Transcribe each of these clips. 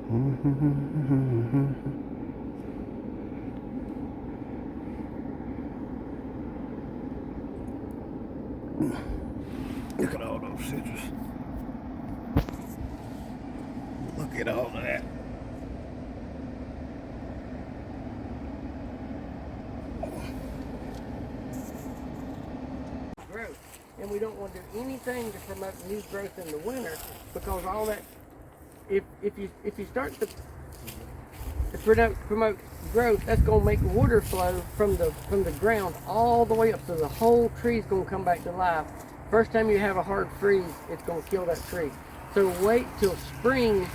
Look at all those citrus. Look at all that. Growth. And we don't want to do anything to promote new growth in the winter, because all that, if you start to promote growth, that's going to make water flow from the ground all the way up, so the whole tree is going to come back to life. First time you have a hard freeze, it's going to kill that tree. So wait till spring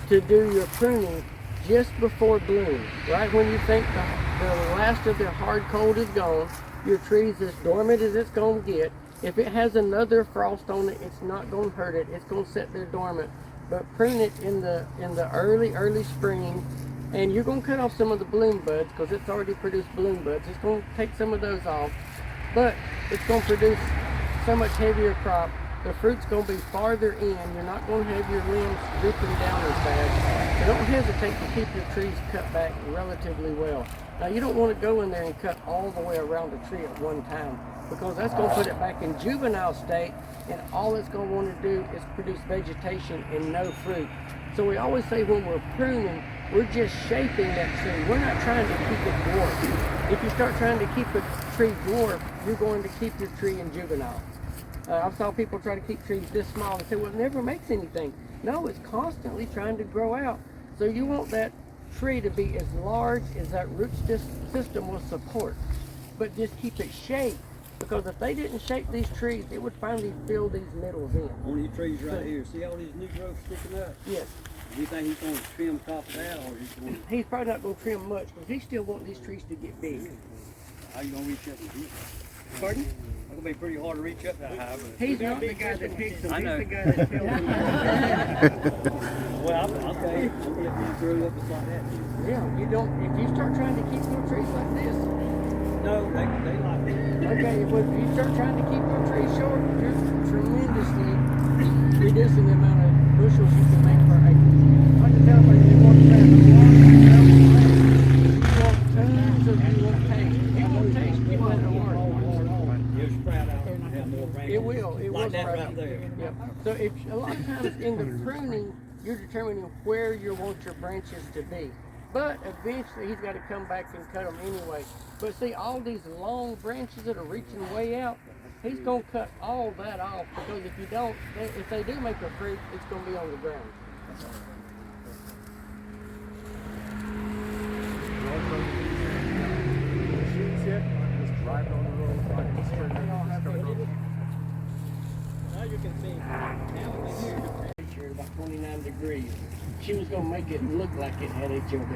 to do your pruning, just before bloom. Right when you think the last of the hard cold is gone, your tree's as dormant as it's going to get. If it has another frost on it, it's not going to hurt it. It's going to sit there dormant. But prune it in the early spring, and you're going to cut off some of the bloom buds because it's already produced bloom buds. It's going to take some of those off, but it's going to produce so much heavier crop. The fruit's going to be farther in. You're not going to have your limbs drooping down as bad. So don't hesitate to keep your trees cut back relatively well. Now, you don't want to go in there and cut all the way around the tree at one time, because that's going to put it back in juvenile state, and all it's going to want to do is produce vegetation and no fruit. So we always say when we're pruning, we're just shaping that tree. We're not trying to keep it dwarf. If you start trying to keep a tree dwarf, you're going to keep your tree in juvenile. I saw people try to keep trees this small and say, well, it never makes anything. No, it's constantly trying to grow out. So you want that tree to be as large as that root system will support, but just keep it shaped, because if they didn't shape these trees, it would finally fill these middles in. On these trees right here, see all these new growth sticking up? Yes. Do you think he's going to trim top of that, or he's going to... He's probably not going to trim much, because he still wants these trees to get big. How you going to reach up and do it? Pardon? It's going to be pretty hard to reach up that high. But He's not the guy that picks them. I know. He's the guy that tells them. Well, I'll tell you, I'm going to grow up just like that. Yeah, you don't, if you start trying to keep your trees like this. No, they like it. Okay, well, if you start trying to keep your trees short, you're tremendously reducing the amount of bushels you can make per acre. I can tell you, you want to plant a lot of you want tons of you want taste. You want taste, you want a large. It'll sprout out and have more branches. It will Like that sprout. right there. Yep. So if a lot of times in the pruning, you're determining where you want your branches to be. But eventually he's got to come back and cut them anyway. But see, all these long branches that are reaching way out, he's going to cut all that off, because if you don't, if they do make a fruit, it's going to be on the ground. Now you can see. About 29 degrees. She was going to make it look like it had HOB.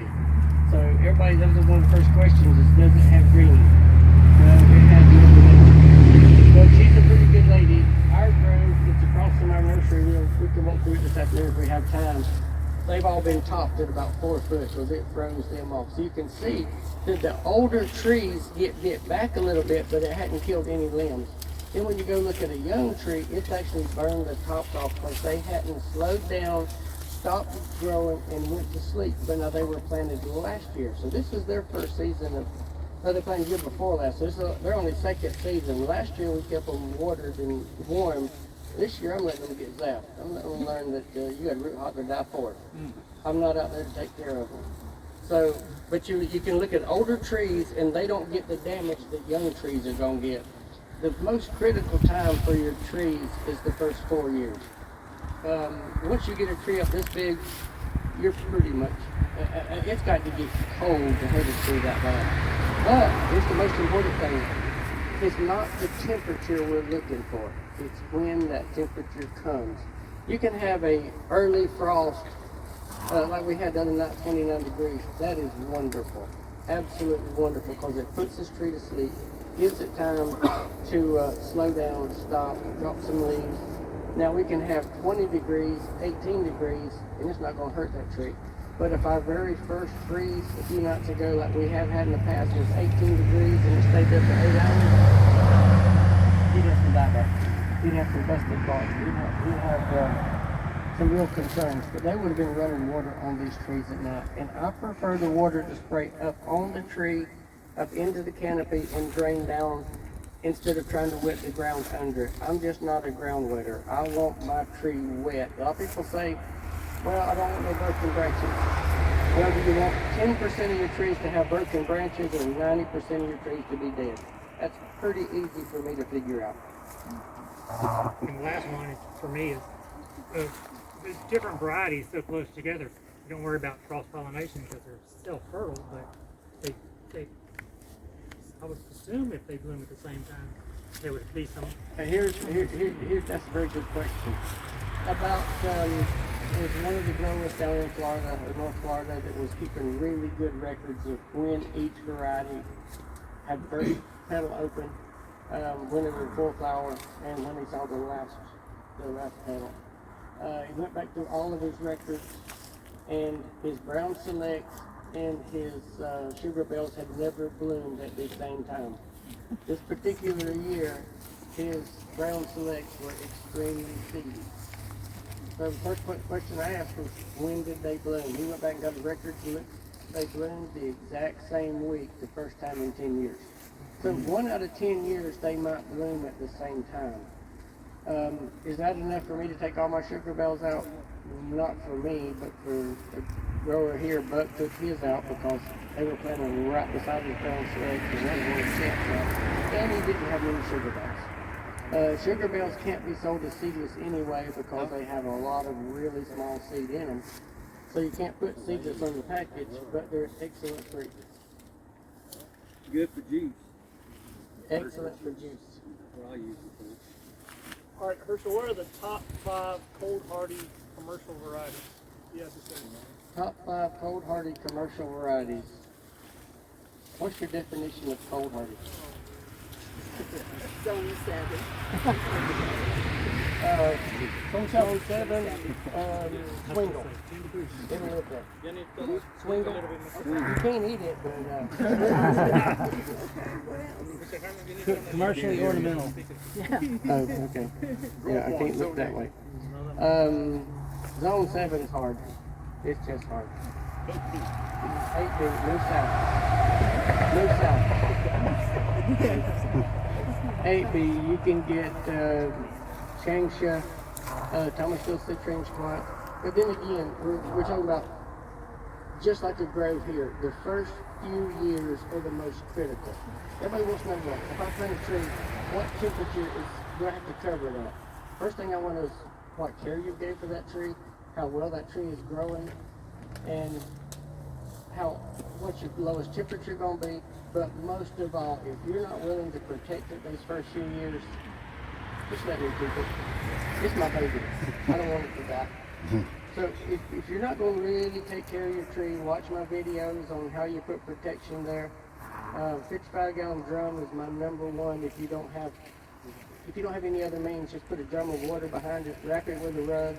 So everybody, that was one of the first questions, is does it have greening? No, it has no. But she's a pretty good lady. Our grove, it's across from our nursery. We can walk through it this afternoon if we have time. They've all been topped at about 4 foot, because it throws them off. So you can see that the older trees get bit back a little bit, but it hadn't killed any limbs. Then when you go look at a young tree, it's actually burned the tops off, because they hadn't slowed down, stopped growing, and went to sleep. But now they were planted last year. So this is their first season of, they planted the year before last. So this is their only second season. Last year we kept them watered and warm. This year I'm letting them get zapped. I'm letting them learn that you got root hot to die for it. I'm not out there to take care of them. So, but you can look at older trees and they don't get the damage that young trees are going to get. The most critical time for your trees is the first 4 years. Once you get a tree up this big, you're pretty much, it's got to get cold to hurt a tree that bad. But here's the most important thing. It's not the temperature we're looking for. It's when that temperature comes. You can have a early frost, like we had the other night, 29 degrees. That is wonderful. Absolutely wonderful, because it puts this tree to sleep. Gives it time to slow down, stop, drop some leaves. Now we can have 20 degrees, 18 degrees, and it's not going to hurt that tree. But if our very first freeze a few nights ago, like we have had in the past, was 18 degrees and it stayed there for 8 hours, he'd have some dieback. He'd have some busted bark. He'd have some real concerns, but they would have been running water on these trees at night. And I prefer the water to spray up on the tree, up into the canopy and drain down instead of trying to wet the ground under it. I'm just not a ground wetter. I want my tree wet. A lot of people say, well, I don't want no broken branches. Well, do you want 10% of your trees to have broken branches or 90% of your trees to be dead? That's pretty easy for me to figure out. And the last one is, for me, is there's different varieties so close together. You don't worry about cross-pollination because they're still fertile, but they I would assume if they bloom at the same time, there would be some. Here's that's a very good question. About there's one of the growers down in Florida, or North Florida, that was keeping really good records of when each variety had first petal open, when it was in full flower, and when he saw the last petal. He went back through all of his records, and his brown selects and his sugar bells had never bloomed at the same time. This particular year, his brown selects were extremely seedy. So the first question I asked was, when did they bloom? He went back and got the records and looked. They bloomed the exact same week, the first time in 10 years. So 1 out of 10 years, they might bloom at the same time. Is that enough for me to take all my sugar bells out? Not for me, but for the grower here. Buck took his out because they were planting right beside his brown selects and one of his and he didn't have many sugar bells. Sugar bells can't be sold as seedless anyway because they have a lot of really small seed in them. So you can't put seedless on the package, but they're excellent fruit. Good for juice. Excellent for juice. Well, I use it for. All right, Hershell, what are the top 5 cold hardy commercial varieties? Yeah, Top 5 cold hardy commercial varieties. What's your definition of cold hardy? Zone 7. Zone 7, Swingle. Didn't look at Swingle. You can't eat it, but commercially ornamental. oh, okay. Yeah, I can't look that way. Zone 7 is hard. It's just hard. 8B, move south. Move south. 8B, you can get Changsha, Thomasville citrine squat. But then again, we're talking about just like the grove here. The first few years are the most critical. Everybody wants to know, well, if I plant a tree, what temperature do I have to cover it at? First thing I want to know is what care you gave for that tree, how well that tree is growing, and what's your lowest temperature going to be. But most of all, if you're not willing to protect it those first few years, just let me keep it. It's my baby. I don't want it to die. So if you're not going to really take care of your tree, watch my videos on how you put protection there. 55-gallon drum is my #1. If you don't have any other means, just put a drum of water behind it, wrap it with a rug.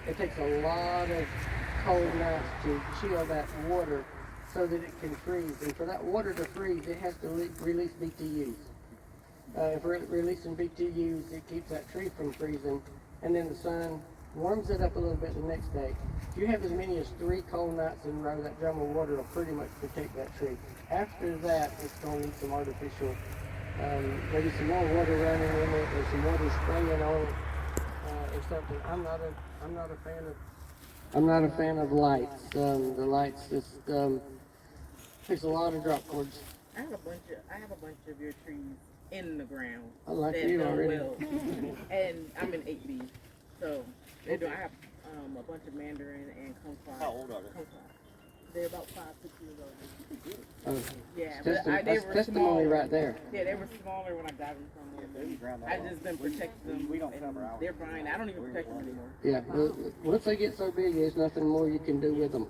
It takes a lot of cold nights to chill that water so that it can freeze. And for that water to freeze, it has to release BTUs. If we're releasing BTUs, it keeps that tree from freezing. And then the sun warms it up a little bit the next day. If you have as many as 3 cold nights in a row, that drum of water will pretty much protect that tree. After that, it's going to need some artificial, maybe some more water running in it, or some water spraying on it, or something. I'm not a fan of lights. The lights just takes a lot of drop cords. I have a bunch of your trees in the ground. I like that you done already. well. And I'm in 8B, so I have a bunch of mandarin and kumquat. How old are they? Kumquat. They're about 5, 6 years old. Yeah, but they were testimony smaller. right there. Yeah, they were smaller when I got them from them. I just been protecting them. We don't cover ours. They're fine. I don't even protect them anymore. Yeah, once they get so big, there's nothing more you can do with them.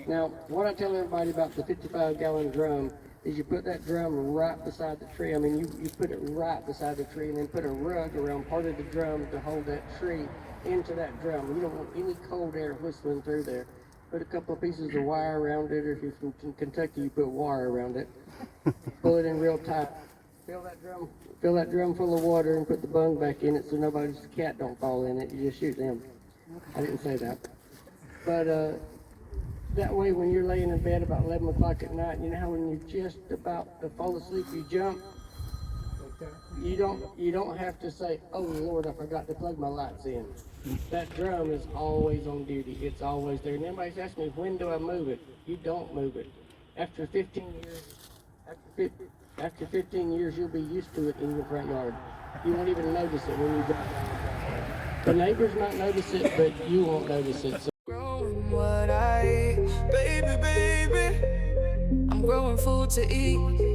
Now, what I tell everybody about the 55-gallon drum is you put that drum right beside the tree. I mean, you put it right beside the tree and then put a rug around part of the drum to hold that tree into that drum. You don't want any cold air whistling through there. Put a couple of pieces of wire around it, or if you're from Kentucky, you put wire around it. Pull it in real tight. Fill that drum full of water and put the bung back in it so nobody's cat don't fall in it. You just shoot them. I didn't say that. But that way, when you're laying in bed about 11 o'clock at night, you know how when you're just about to fall asleep, you jump. You don't have to say, "Oh Lord, I forgot to plug my lights in." That drum is always on duty. It's always there. And everybody's asking me, when do I move it? You don't move it. After 15 years, after 15 years, you'll be used to it in your front yard. You won't even notice it when you drive. The neighbors might notice it, but you won't notice it. So Growing what I eat, baby, baby. I'm growing food to eat.